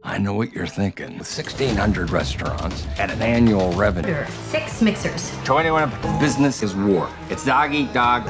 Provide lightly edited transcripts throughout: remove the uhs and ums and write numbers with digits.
I know what you're thinking. With 1,600 restaurants at an annual revenue. There are 6 mixers. To anyone, business is war. It's dog eat dog.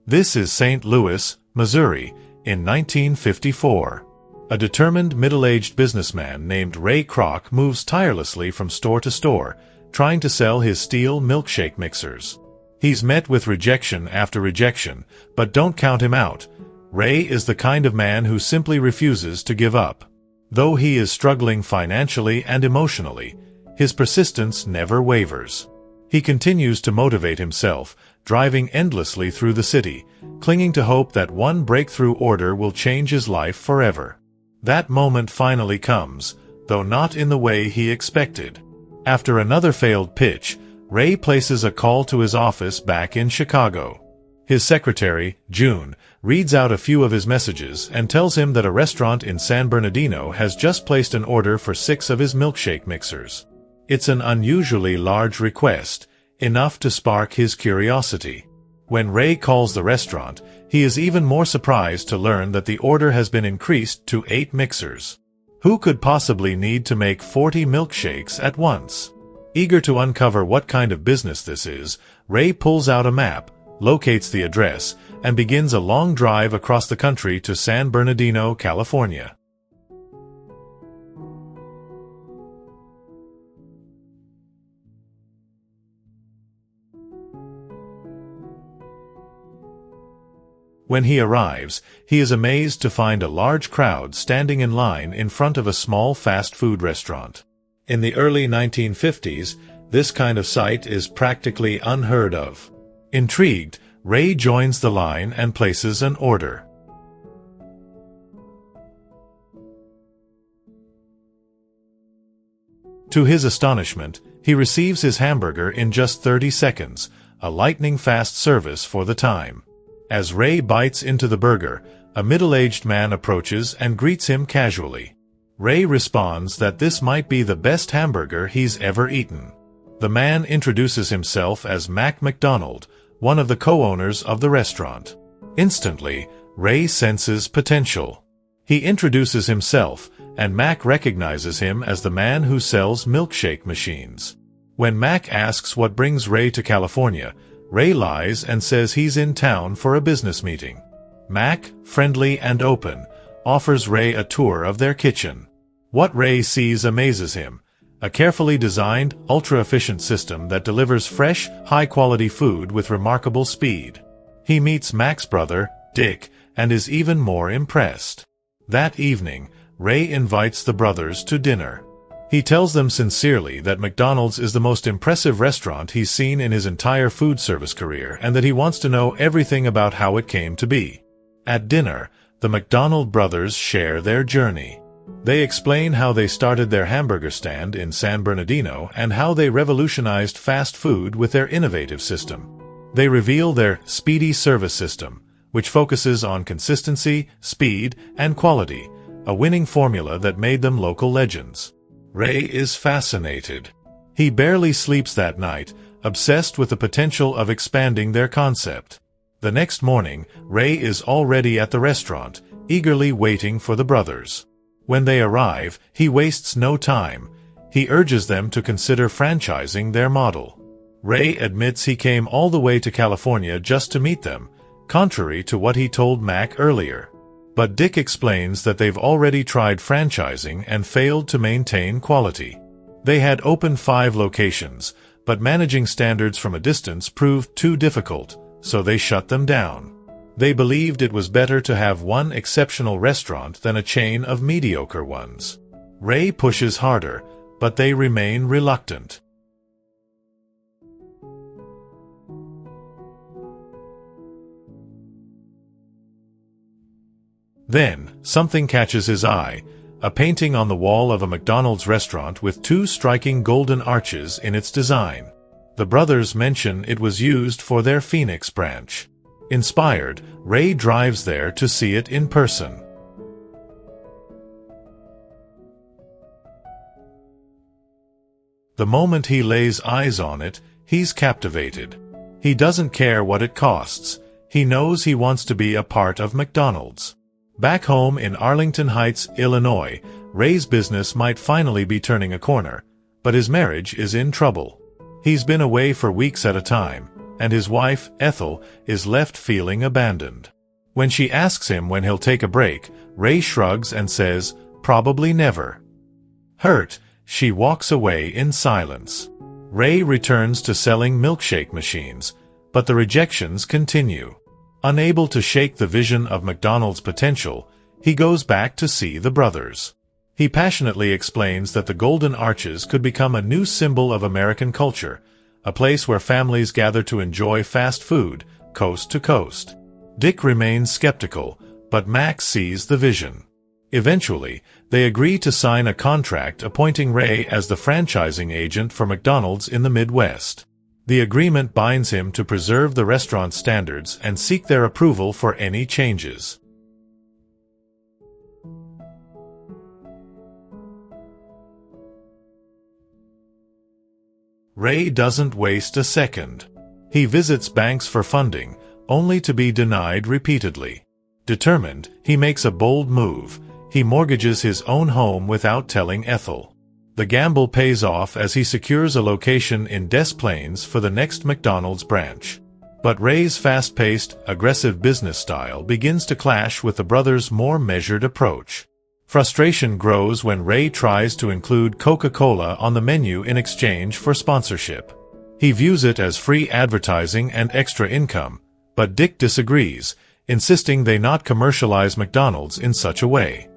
This is St. Louis, Missouri, in 1954. A determined middle-aged businessman named Ray Kroc moves tirelessly from store to store, trying to sell his steel milkshake mixers. He's met with rejection after rejection, but don't count him out. Ray is the kind of man who simply refuses to give up. Though he is struggling financially and emotionally, his persistence never wavers. He continues to motivate himself, driving endlessly through the city, clinging to hope that one breakthrough order will change his life forever. That moment finally comes, though not in the way he expected. After another failed pitch, Ray places a call to his office back in Chicago. His secretary, June, reads out a few of his messages and tells him that a restaurant in San Bernardino has just placed an order for 6 of his milkshake mixers. It's an unusually large request, enough to spark his curiosity. When Ray calls the restaurant, he is even more surprised to learn that the order has been increased to 8 mixers. Who could possibly need to make 40 milkshakes at once? Eager to uncover what kind of business this is, Ray pulls out a map, locates the address, and begins a long drive across the country to San Bernardino, California. When he arrives, he is amazed to find a large crowd standing in line in front of a small fast food restaurant. In the early 1950s, this kind of sight is practically unheard of. Intrigued, Ray joins the line and places an order. To his astonishment, he receives his hamburger in just 30 seconds, a lightning-fast service for the time. As Ray bites into the burger, a middle-aged man approaches and greets him casually. Ray responds that this might be the best hamburger he's ever eaten. The man introduces himself as Mac McDonald, one of the co-owners of the restaurant. Instantly, Ray senses potential. He introduces himself, and Mac recognizes him as the man who sells milkshake machines. When Mac asks what brings Ray to California, Ray lies and says he's in town for a business meeting. Mac, friendly and open, offers Ray a tour of their kitchen. What Ray sees amazes him: a carefully designed, ultra-efficient system that delivers fresh, high-quality food with remarkable speed. He meets Mac's brother, Dick, and is even more impressed. That evening, Ray invites the brothers to dinner. He tells them sincerely that McDonald's is the most impressive restaurant he's seen in his entire food service career and that he wants to know everything about how it came to be. At dinner, the McDonald brothers share their journey. They explain how they started their hamburger stand in San Bernardino and how they revolutionized fast food with their innovative system. They reveal their speedy service system, which focuses on consistency, speed, and quality, a winning formula that made them local legends. Ray is fascinated. He barely sleeps that night, obsessed with the potential of expanding their concept. The next morning, Ray is already at the restaurant, eagerly waiting for the brothers. When they arrive, he wastes no time. He urges them to consider franchising their model. Ray admits he came all the way to California just to meet them, contrary to what he told Mac earlier. But Dick explains that they've already tried franchising and failed to maintain quality. They had opened 5 locations, but managing standards from a distance proved too difficult, so they shut them down. They believed it was better to have one exceptional restaurant than a chain of mediocre ones. Ray pushes harder, but they remain reluctant. Then, something catches his eye, a painting on the wall of a McDonald's restaurant with 2 striking golden arches in its design. The brothers mention it was used for their Phoenix branch. Inspired, Ray drives there to see it in person. The moment he lays eyes on it, He's captivated. He doesn't care what it costs. He knows he wants to be a part of McDonald's. Back home in Arlington Heights, Illinois, Ray's business might finally be turning a corner, but his marriage is in trouble. He's been away for weeks at a time, and his wife, Ethel, is left feeling abandoned. When she asks him when he'll take a break, Ray shrugs and says, "Probably never." Hurt, she walks away in silence. Ray returns to selling milkshake machines, but the rejections continue. Unable to shake the vision of McDonald's potential, he goes back to see the brothers. He passionately explains that the Golden Arches could become a new symbol of American culture, a place where families gather to enjoy fast food, coast to coast. Dick remains skeptical, but Max sees the vision. Eventually, they agree to sign a contract appointing Ray as the franchising agent for McDonald's in the Midwest. The agreement binds him to preserve the restaurant's standards and seek their approval for any changes. Ray doesn't waste a second. He visits banks for funding, only to be denied repeatedly. Determined, he makes a bold move. He mortgages his own home without telling Ethel. The gamble pays off as he secures a location in Des Plaines for the next McDonald's branch. But Ray's fast-paced, aggressive business style begins to clash with the brothers' more measured approach. Frustration grows when Ray tries to include Coca-Cola on the menu in exchange for sponsorship. He views it as free advertising and extra income, but Dick disagrees, insisting they not commercialize McDonald's in such a way.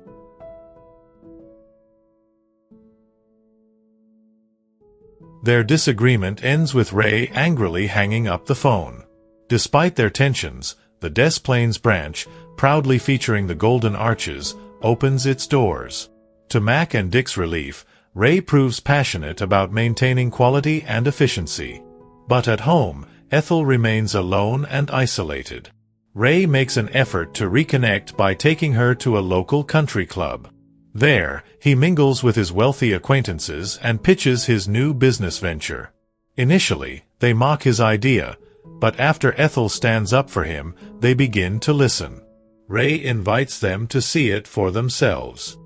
Their disagreement ends with Ray angrily hanging up the phone. Despite their tensions, the Des Plaines branch, proudly featuring the Golden Arches, opens its doors. To Mac and Dick's relief, Ray proves passionate about maintaining quality and efficiency. But at home, Ethel remains alone and isolated. Ray makes an effort to reconnect by taking her to a local country club. There, he mingles with his wealthy acquaintances and pitches his new business venture. Initially, they mock his idea, but after Ethel stands up for him, they begin to listen. Ray invites them to see it for themselves.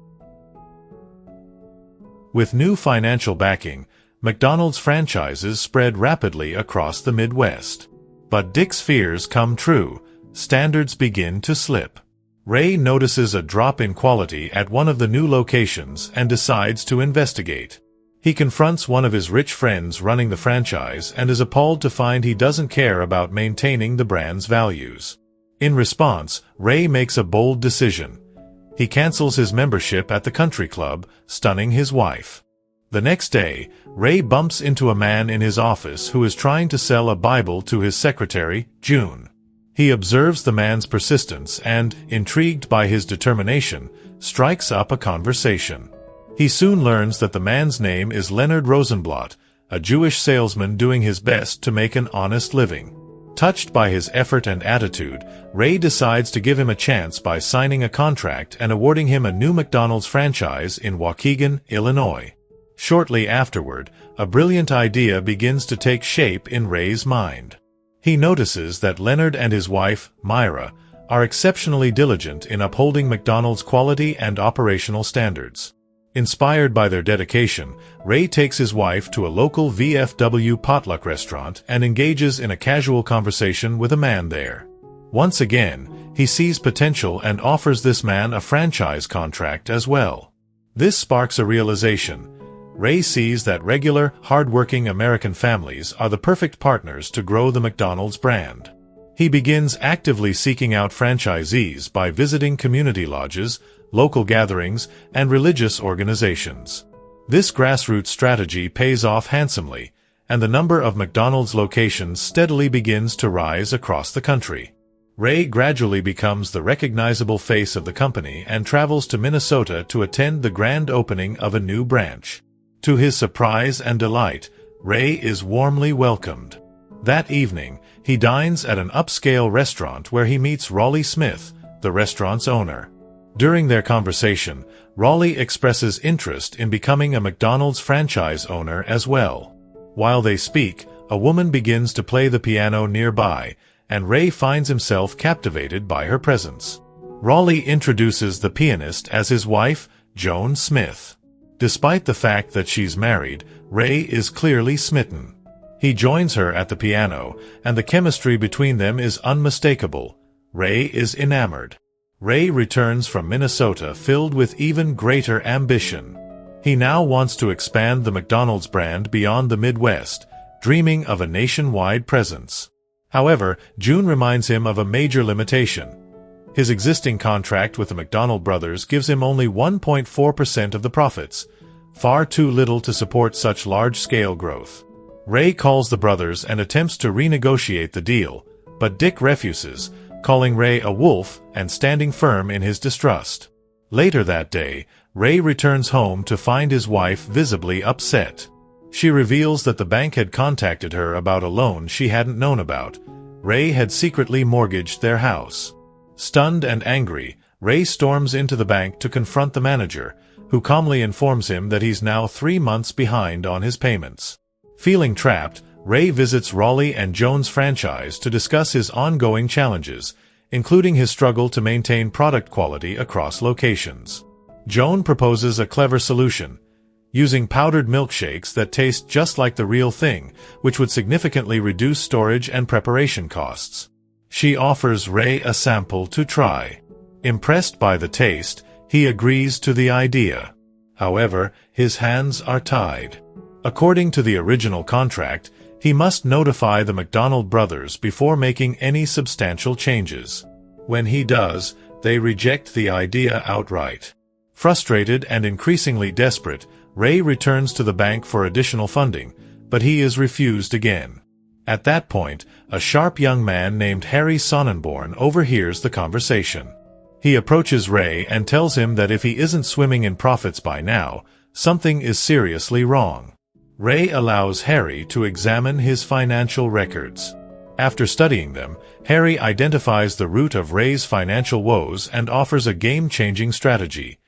With new financial backing, McDonald's franchises spread rapidly across the Midwest. But Dick's fears come true. Standards begin to slip. Ray notices a drop in quality at one of the new locations and decides to investigate. He confronts one of his rich friends running the franchise and is appalled to find he doesn't care about maintaining the brand's values. In response, Ray makes a bold decision. He cancels his membership at the country club, stunning his wife. The next day, Ray bumps into a man in his office who is trying to sell a Bible to his secretary, June. He observes the man's persistence and, intrigued by his determination, strikes up a conversation. He soon learns that the man's name is Leonard Rosenblatt, a Jewish salesman doing his best to make an honest living. Touched by his effort and attitude, Ray decides to give him a chance by signing a contract and awarding him a new McDonald's franchise in Waukegan, Illinois. Shortly afterward, a brilliant idea begins to take shape in Ray's mind. He notices that Leonard and his wife, Myra, are exceptionally diligent in upholding McDonald's quality and operational standards. Inspired by their dedication, Ray takes his wife to a local VFW potluck restaurant and engages in a casual conversation with a man there. Once again, he sees potential and offers this man a franchise contract as well. This sparks a realization. Ray sees that regular, hard-working American families are the perfect partners to grow the McDonald's brand. He begins actively seeking out franchisees by visiting community lodges, local gatherings, and religious organizations. This grassroots strategy pays off handsomely, and the number of McDonald's locations steadily begins to rise across the country. Ray gradually becomes the recognizable face of the company and travels to Minnesota to attend the grand opening of a new branch. To his surprise and delight, Ray is warmly welcomed. That evening, he dines at an upscale restaurant where he meets Raleigh Smith, the restaurant's owner. During their conversation, Raleigh expresses interest in becoming a McDonald's franchise owner as well. While they speak, a woman begins to play the piano nearby, and Ray finds himself captivated by her presence. Raleigh introduces the pianist as his wife, Joan Smith. Despite the fact that she's married, Ray is clearly smitten. He joins her at the piano, and the chemistry between them is unmistakable. Ray is enamored. Ray returns from Minnesota filled with even greater ambition. He now wants to expand the McDonald's brand beyond the Midwest, dreaming of a nationwide presence. However, June reminds him of a major limitation. His existing contract with the McDonald brothers gives him only 1.4% of the profits, far too little to support such large-scale growth. Ray calls the brothers and attempts to renegotiate the deal, but Dick refuses, calling Ray a wolf and standing firm in his distrust. Later that day, Ray returns home to find his wife visibly upset. She reveals that the bank had contacted her about a loan she hadn't known about. Ray had secretly mortgaged their house. Stunned and angry, Ray storms into the bank to confront the manager, who calmly informs him that he's now 3 months behind on his payments. Feeling trapped, Ray visits Raleigh and Joan's franchise to discuss his ongoing challenges, including his struggle to maintain product quality across locations. Joan proposes a clever solution, using powdered milkshakes that taste just like the real thing, which would significantly reduce storage and preparation costs. She offers Ray a sample to try. Impressed by the taste, he agrees to the idea. However, his hands are tied. According to the original contract, he must notify the McDonald brothers before making any substantial changes. When he does, they reject the idea outright. Frustrated and increasingly desperate, Ray returns to the bank for additional funding, but he is refused again. At that point, a sharp young man named Harry Sonnenborn overhears the conversation. He approaches Ray and tells him that if he isn't swimming in profits by now, something is seriously wrong. Ray allows Harry to examine his financial records. After studying them, Harry identifies the root of Ray's financial woes and offers a game-changing strategy: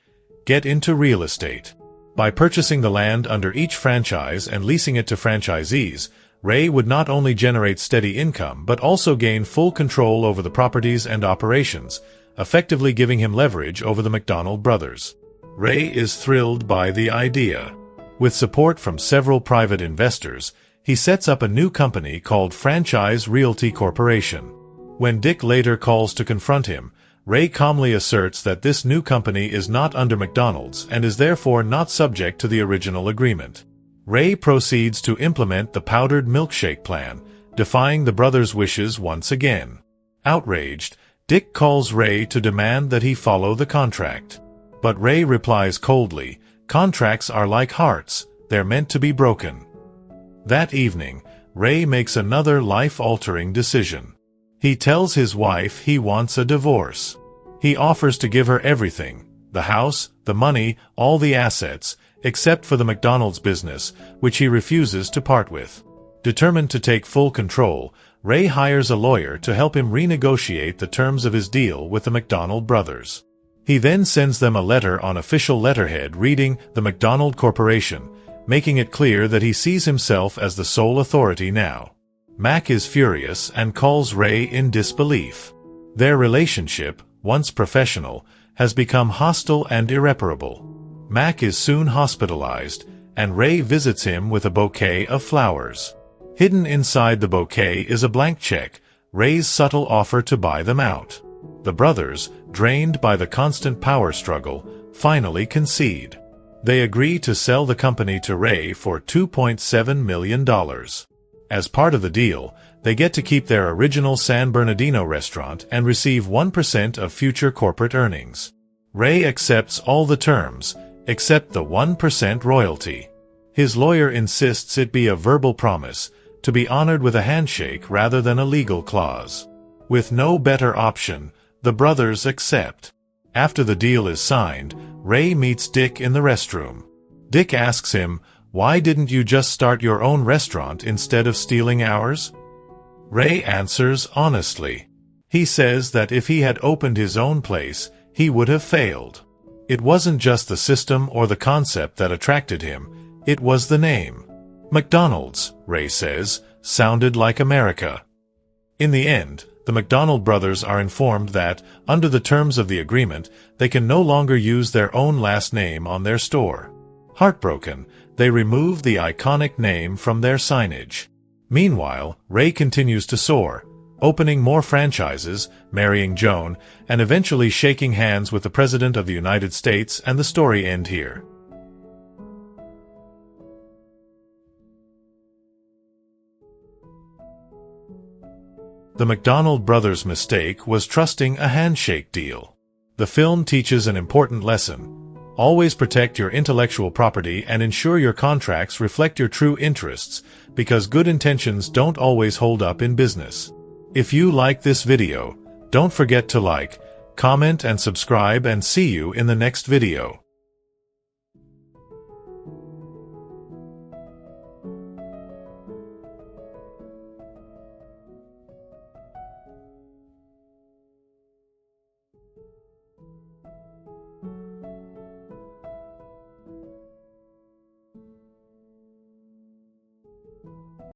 get into real estate. By purchasing the land under each franchise and leasing it to franchisees, Ray would not only generate steady income but also gain full control over the properties and operations, effectively giving him leverage over the McDonald brothers. Ray is thrilled by the idea. With support from several private investors, he sets up a new company called Franchise Realty Corporation. When Dick later calls to confront him, Ray calmly asserts that this new company is not under McDonald's and is therefore not subject to the original agreement. Ray proceeds to implement the powdered milkshake plan, defying the brothers' wishes once again. Outraged, Dick calls Ray to demand that he follow the contract. But Ray replies coldly, "Contracts are like hearts, they're meant to be broken." That evening, Ray makes another life-altering decision. He tells his wife he wants a divorce. He offers to give her everything: the house, the money, all the assets, except for the McDonald's business, which he refuses to part with. Determined to take full control, Ray hires a lawyer to help him renegotiate the terms of his deal with the McDonald brothers. He then sends them a letter on official letterhead reading "The McDonald Corporation," making it clear that he sees himself as the sole authority now. Mac is furious and calls Ray in disbelief. Their relationship, once professional, has become hostile and irreparable. Mac is soon hospitalized, and Ray visits him with a bouquet of flowers. Hidden inside the bouquet is a blank check, Ray's subtle offer to buy them out. The brothers, drained by the constant power struggle, finally concede. They agree to sell the company to Ray for $2.7 million. As part of the deal, they get to keep their original San Bernardino restaurant and receive 1% of future corporate earnings. Ray accepts all the terms, except the 1% royalty. His lawyer insists it be a verbal promise, to be honored with a handshake rather than a legal clause. With no better option, the brothers accept. After the deal is signed, Ray meets Dick in the restroom. Dick asks him, "Why didn't you just start your own restaurant instead of stealing ours?" Ray answers honestly. He says that if he had opened his own place, he would have failed. It wasn't just the system or the concept that attracted him, it was the name. "McDonald's," Ray says, sounded like America. In the end, the McDonald brothers are informed that, under the terms of the agreement, they can no longer use their own last name on their store. Heartbroken, they remove the iconic name from their signage. Meanwhile, Ray continues to soar, opening more franchises, marrying Joan, and eventually shaking hands with the President of the United States, and the story ends here. The McDonald brothers' mistake was trusting a handshake deal. The film teaches an important lesson. Always protect your intellectual property and ensure your contracts reflect your true interests, because good intentions don't always hold up in business. If you like this video, don't forget to like, comment and subscribe, and see you in the next video.